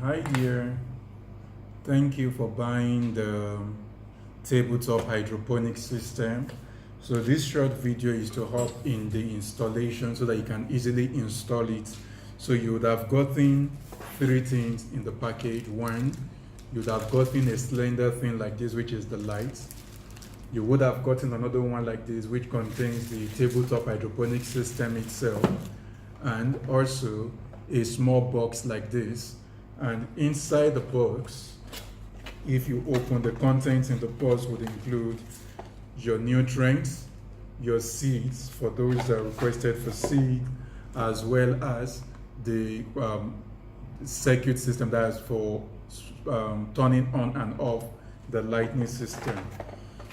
Hi dear, thank you for buying the tabletop hydroponic system. So this short video is to help in the installation so that you can easily install it. So you would have gotten three things in the package. One, you would have gotten a slender thing like this, which is the light. You would have gotten another one like this, which contains the tabletop hydroponic system itself, and also a small box like this. And inside the box, if you open, the contents in the box would include your nutrients, your seeds for those that are requested for seed, as well as the circuit system that is for turning on and off the lighting system.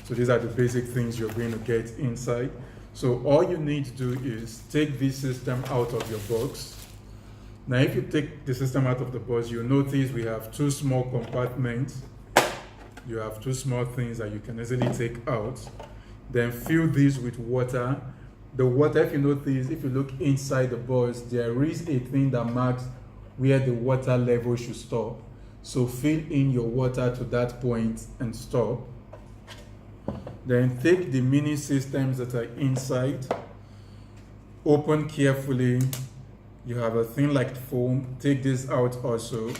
So these are the basic things you're going to get inside. So all you need to do is take this system out of your box. Now, if you take the system out of the box, you'll notice we have two small compartments. You have two small things that you can easily take out. Then fill this with water. The water, if you notice, if you look inside the box, there is a thing that marks where the water level should stop. So fill in your water to that point and stop. Then take the mini systems that are inside, open carefully. You have a thing like foam, take this out also.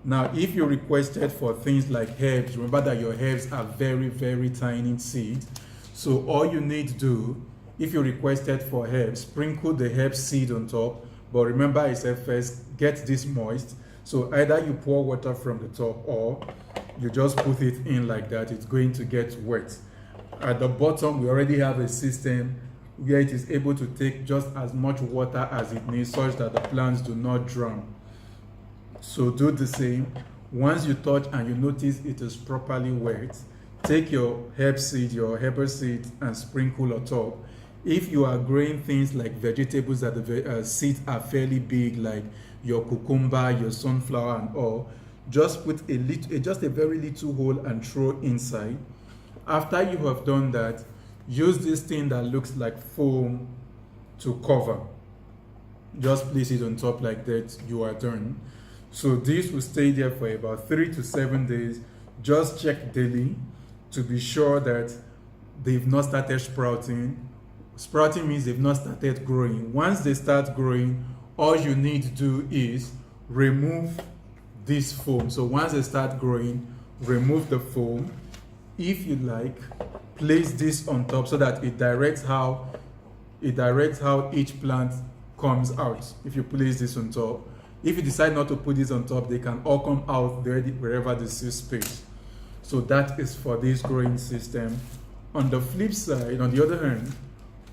Now, if you requested for things like herbs, remember that your herbs are very, very tiny seeds. So all you need to do, if you requested for herbs, sprinkle the herb seed on top. But remember, I said first, get this moist. So either you pour water from the top or you just put it in like that. It's going to get wet. At the bottom, we already have a system where it is able to take just as much water as it needs such that the plants do not drown. So do the same. Once you touch and you notice it is properly wet, take your herb seed, your herb seed, and sprinkle on top. If you are growing things like vegetables that the seeds are fairly big, like your cucumber, your sunflower and all, just put just a very little hole and throw inside. After you have done that, use this thing that looks like foam to cover. Just place it on top like that, you are done. So this will stay there for about 3 to 7 days. Just check daily to be sure that they've not started sprouting. Sprouting means they've not started growing. Once they start growing, all you need to do is remove this foam. So once they start growing, remove the foam. If you like, place this on top so that it directs how each plant comes out. If you place this on top, if you decide not to put this on top, they can all come out wherever they see space. So that is for this growing system. On the flip side, on the other hand,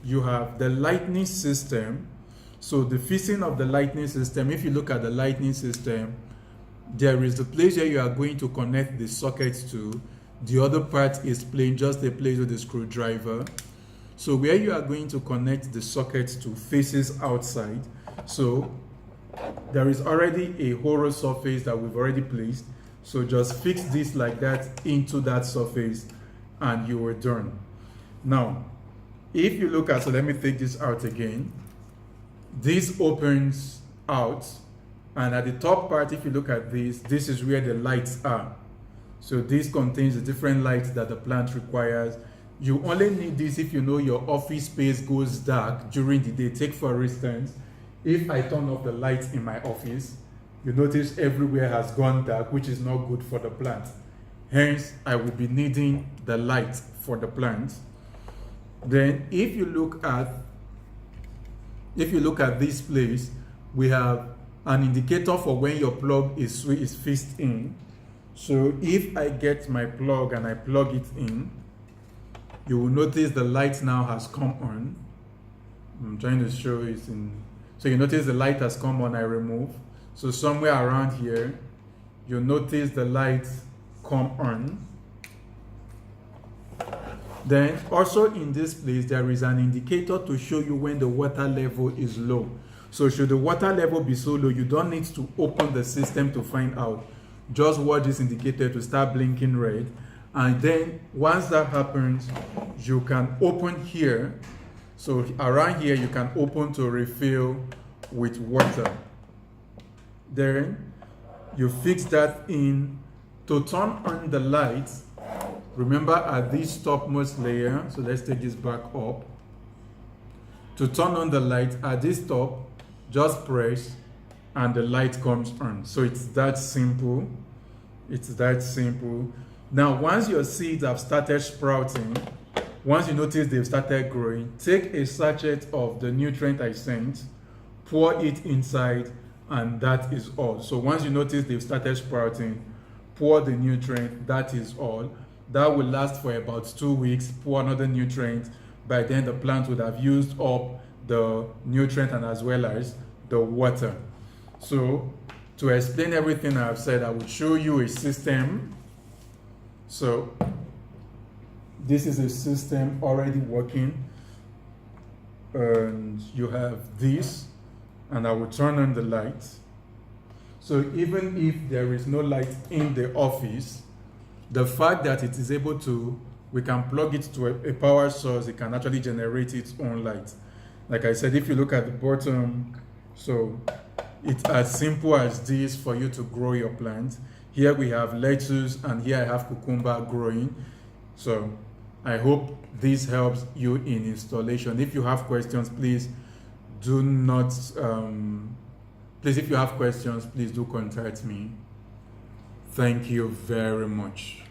you have the lighting system. So the fixing of the lighting system, if you look at the lighting system, there is the place where you are going to connect the sockets to. The other part is plain, just a place with a screwdriver. So where you are going to connect the sockets to faces outside. So there is already a hollow surface that we've already placed. So just fix this like that into that surface and you are done. Now, if you look at, so let me take this out again. This opens out, and at the top part, if you look at this is where the lights are. So this contains the different lights that the plant requires. You only need this if you know your office space goes dark during the day. Take for instance, if I turn off the lights in my office, you notice everywhere has gone dark, which is not good for the plant. Hence, I will be needing the light for the plant. Then if you look at this place, we have an indicator for when your plug is fixed in. So if I get my plug and I plug it in, you will notice the light now has come on. I'm trying to show it in. So you notice the light has come on, I remove. So somewhere around here, you'll notice the light come on. Then also in this place, there is an indicator to show you when the water level is low. So should the water level be so low, you don't need to open the system to find out. Just watch this indicator to start blinking red. And then once that happens, you can open here. So around here, you can open to refill with water. Then You fix that in. To turn on the light, remember at this topmost layer, so let's take this back up. To turn on the light at this top, just press and the light comes on. So it's that simple. It's that simple. Now, once your seeds have started sprouting, once you notice they've started growing, take a sachet of the nutrient I sent, pour it inside, and that is all. So once you notice they've started sprouting, pour the nutrient, that is all. That will last for about 2 weeks. Pour another nutrient. By then the plant would have used up the nutrient and as well as the water. So to explain everything I've said, I will show you a system. So this is a system already working, and you have this, and I will turn on the light. So even if there is no light in the office, the fact that it is able to, we can plug it to a power source, it can actually generate its own light. Like I said, if you look at the bottom, so it's as simple as this for you to grow your plant. Here we have lettuce, and here I have cucumber growing. So I hope this helps you in installation. If you have questions, please do not, if you have questions, please do contact me. Thank you very much.